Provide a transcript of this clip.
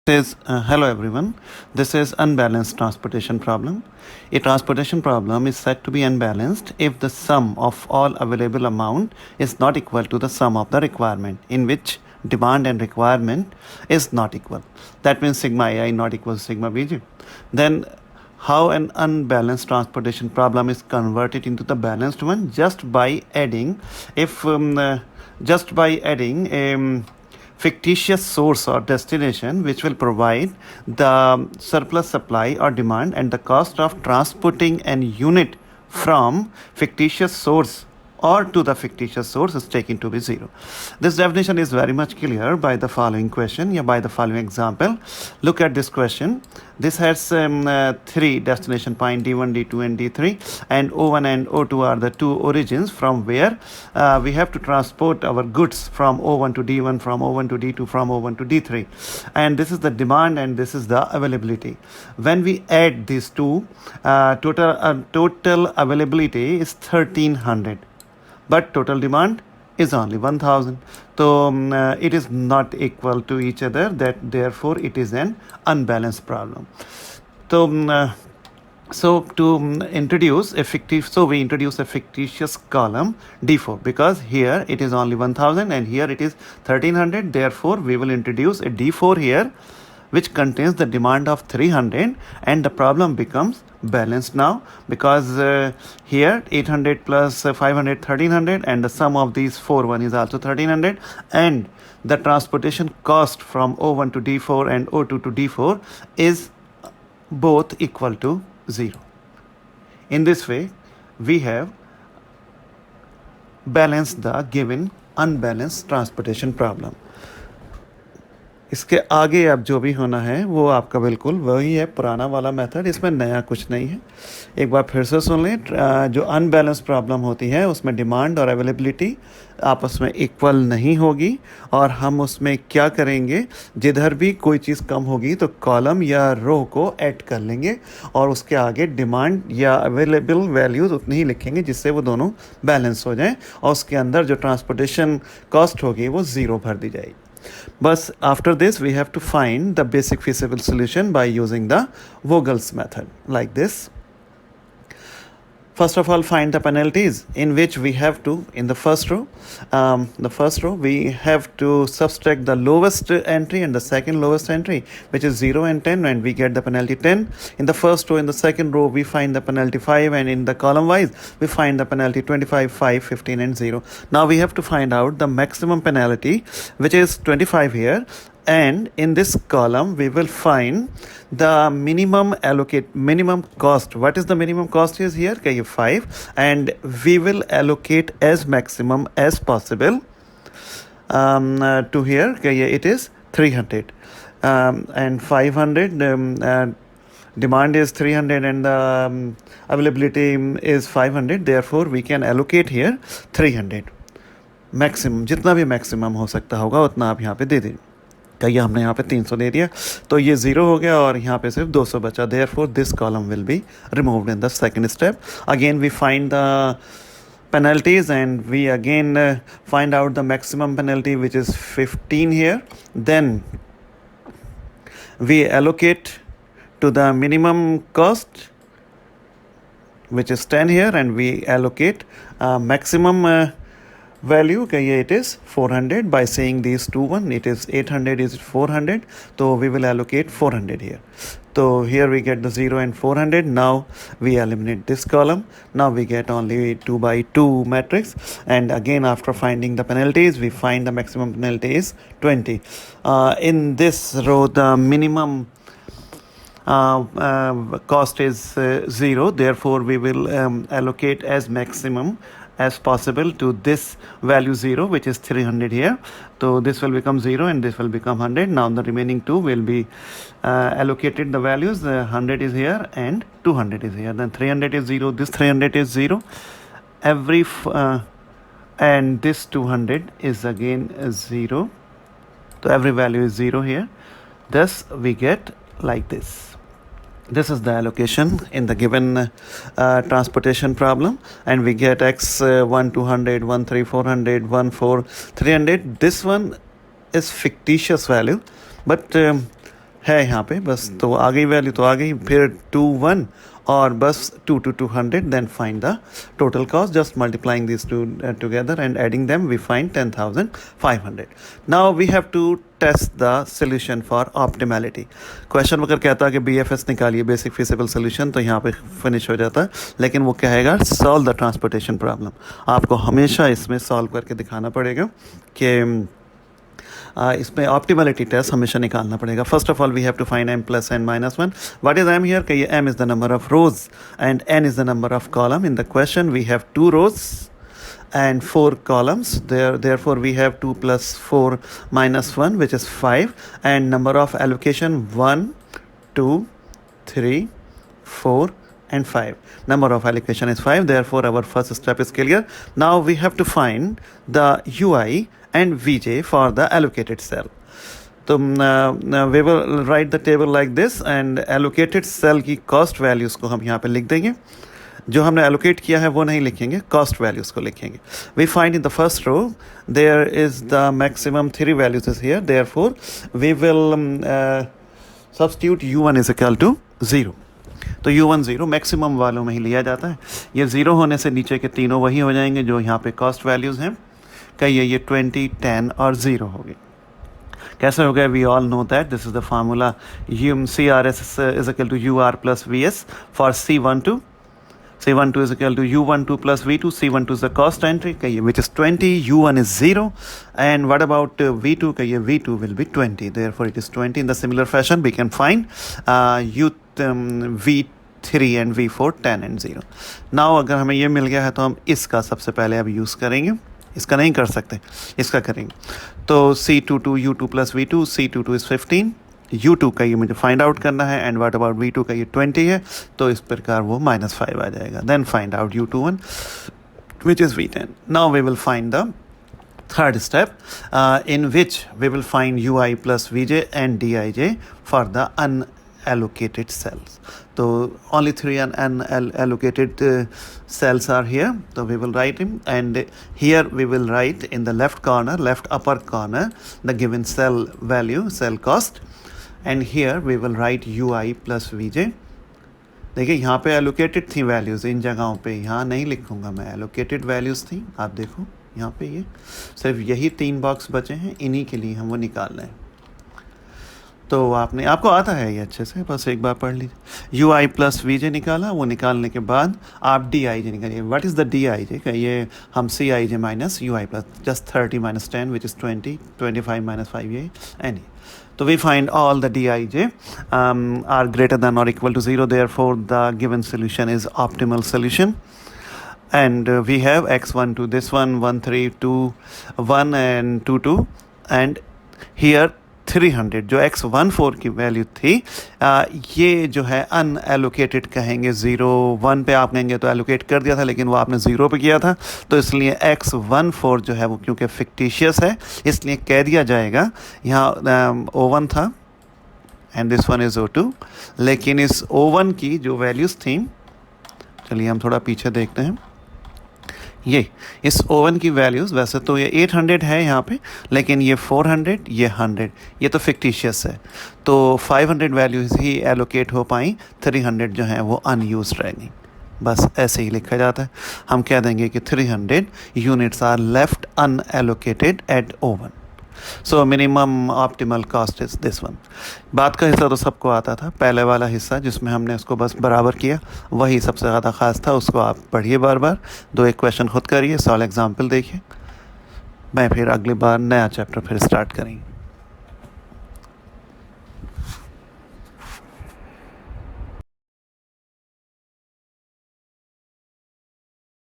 Hello everyone. This is unbalanced transportation problem. A transportation problem is said to be unbalanced if the sum of all available amount is not equal to the sum of the requirement, in which demand and requirement is not equal. That means sigma ai not equal to sigma bj. Then how an unbalanced transportation problem is converted into the balanced one? Just by adding a fictitious source or destination which will provide the surplus supply or demand, and the cost of transporting an unit from fictitious source or to the fictitious source is taken to be zero. This definition is very much clear by the following question, by the following example. Look at this question. This has three destination point D1, D2 and D3, and O1 and O2 are the two origins from where we have to transport our goods from O1 to D1, from O1 to D2, from O1 to D3. And this is the demand and this is the availability. When we add these two, total availability is 1300. But total demand is only 1000. So it is not equal to each other. Therefore it is an unbalanced problem. So we introduce a fictitious column D4, because here it is only 1000 and here it is 1300. Therefore we will introduce a D4 here which contains the demand of 300, and the problem becomes balanced now, because here 800 plus 500 1300, and the sum of these one is also 1300, and the transportation cost from O1 to D4 and O2 to D4 is both equal to 0. In this way we have balanced the given unbalanced transportation problem. इसके आगे अब जो भी होना है वो आपका बिल्कुल वही है, पुराना वाला मेथड, इसमें नया कुछ नहीं है. एक बार फिर से सुन लें. जो अनबैलेंस प्रॉब्लम होती है उसमें डिमांड और अवेलेबिलिटी आपस में इक्वल नहीं होगी, और हम उसमें क्या करेंगे, जिधर भी कोई चीज़ कम होगी तो कॉलम या रो को ऐड कर लेंगे और उसके आगे डिमांड या अवेलेबल वैल्यूज़ उतनी ही लिखेंगे जिससे वो दोनों बैलेंस हो जाएं, और उसके अंदर जो ट्रांसपोर्टेशन कॉस्ट होगी वो ज़ीरो भर दी जाएगी. But after this we have to find the basic feasible solution by using the Vogel's method like this. First of all, find the penalties, in which we have to, in the first row, we have to subtract the lowest entry and the second lowest entry, which is 0 and 10, and we get the penalty 10. In the first row, in the second row, we find the penalty 5, and in the column wise, we find the penalty 25, 5, 15 and 0. Now we have to find out the maximum penalty, which is 25 here. And in this column we will find the minimum cost. What is the minimum cost is here? Okay, 5, and we will allocate as maximum as possible to here. Okay, it is 300 and 500. Demand is 300 and the availability is 500. Therefore we can allocate here 300. Maximum, जितना भी maximum हो सकता होगा उतना आप यहाँ पे दे दीजिए. कहिए हमने यहाँ पे 300 दे दिया तो ये 0 हो गया और यहाँ पे सिर्फ 200 बचा. Therefore this column will be removed in the second step. Again we find the penalties and we again find out the maximum penalty, which is 15 here. Then we allocate to the minimum cost, which is 10 here, and we allocate maximum value. Okay, it is 400. By saying these two one, it is 800 is 400, so we will allocate 400 here. So here we get the 0 and 400. Now we eliminate this column. Now we get only 2 by 2 matrix, and again after finding the penalties we find the maximum penalty is 20. In this row the minimum cost is 0. Therefore we will allocate as maximum as possible to this value 0, which is 300 here. So this will become 0 and this will become 100. Now the remaining two will be allocated the values. 100 is here and 200 is here. Then 300 is 0. This 300 is 0. And this 200 is again 0. So every value is 0 here. Thus we get like this. This is the allocation in the given transportation problem, and we get x 1 200, 1 3 400, 1 4 300. This one is fictitious value, but है यहाँ पे बस, तो आ गई value तो आ गई, फिर 2 1 और बस 2 to 200, then find the total cost, just multiplying this two together and adding them we find 10,500. Now we have to test the solution for optimality. Question अगर कहता है कि BFS निकालिए, बेसिक फिजिबल सोल्यूशन, तो यहाँ पे फिनिश हो जाता है, लेकिन वो कहेगा सॉल्व द ट्रांसपोर्टेशन प्रॉब्लम. आपको हमेशा इसमें सॉल्व करके दिखाना पड़ेगा कि इसमें ऑप्टिमलिटी टेस्ट हमेशा निकालना पड़ेगा. First of all we have to find m plus n minus 1. What is m here? कि ये m is the number of rows and n is the number of column. In the question we have 2 rows and 4 columns. Therefore we have 2 plus 4 minus 1, which is 5, and number of allocation 1 2 3 4 and 5. Number of allocation is 5. Therefore our first step is clear. Now we have to find the UI and Vj for the allocated cell. So we will write the table like this, and allocated cell की cost values को हम यहाँ पे लिख देंगे. जो हमने allocate किया है वो नहीं लिखेंगे, cost values को लिखेंगे. We find in the first row there is the maximum 3 values is here. Therefore we will substitute u1 is equal to 0. तो u1 0 मैक्सिमम वालों में ही लिया जाता है. ये 0 होने से नीचे के तीनों वही हो जाएंगे जो यहाँ पे कॉस्ट वैल्यूज़ हैं. कहिए ये 20 10 और 0 हो गए. कैसे हो गया? We all know that this is the formula CRS is equal to UR plus VS for C12. C12 is equal to U12 plus V2. C12 is the cost entry, which is 20. U1 is 0. And what about V2? V2 will be 20. Therefore, it is 20. In the similar fashion, we can find V3 and V4, 10 and 0. Now, अगर हमें ये मिल गया है तो हम इसका सबसे पहले अब यूज़ करेंगे. इसका नहीं कर सकते, इसका करेंगे. तो C22 U2 plus V2. C22 is 15. U2 का ये मुझे फाइंड आउट करना है, एंड व्हाट अबाउट V2 का ये 20 है, तो इस प्रकार वो -5 आ जाएगा. Then find out U21 which is V10. Now we will find the third step in which we will find UI plus Vj and Dij for the unallocated cells. So only 3 unallocated cells are here, so we will write them, and here we will write in the left upper corner the given cell value, cell cost, and here we will write UI plus Vj. देखिए यहाँ पे allocated थी values, इन जगहों पे यहाँ नहीं लिखूँगा मैं, allocated values थी. आप देखो यहाँ पे ये सिर्फ यही 3 बॉक्स बचे हैं, इन्हीं के लिए हम वो निकाल रहे हैं. तो आपको आता है ये अच्छे से, बस एक बार पढ़ लीजिए. UI प्लस VJ निकाला, वो निकालने के बाद आप DIJ निकालिए. What is the DIJ? का ये हम CIJ minus UI plus just 30 minus 10 which is 20, 25 minus 5 ये any. So we find all the Dij are greater than or equal to 0. Therefore the given solution is optimal solution. And we have x12, this one 1 3 2 1 and 2 2, and here 300 जो x14 की value थी, ये जो है unallocated कहेंगे. 0 1 पे आप कहेंगे तो एलोकेट कर दिया था, लेकिन वो आपने 0 पे किया था, तो इसलिए x14 जो है वो क्योंकि फिक्टिशियस है इसलिए कह दिया जाएगा. यहाँ O1 था and this one is O2, लेकिन इस O1 की जो वैल्यूज़ थी, चलिए हम थोड़ा पीछे देखते हैं. ये इस O1 की वैल्यूज़, वैसे तो ये 800 है यहाँ पे, लेकिन ये 400, ये 100, ये तो फिक्टिशियस है, तो 500 वैल्यूज़ ही एलोकेट हो पाई, 300 जो है वो अनयूज रह गई. बस ऐसे ही लिखा जाता है. हम कह देंगे कि 300 units are left unallocated at O1. So minimum optimal cost is this one. बात का हिस्सा तो सबको आता था, पहले वाला हिस्सा जिसमें हमने उसको बस बराबर किया वही सबसे ज़्यादा ख़ास था. उसको आप पढ़िए बार बार, 2-1 क्वेश्चन खुद करिए, सॉल्व एग्जाम्पल देखिए. मैं फिर अगली बार नया चैप्टर फिर स्टार्ट करेंगे.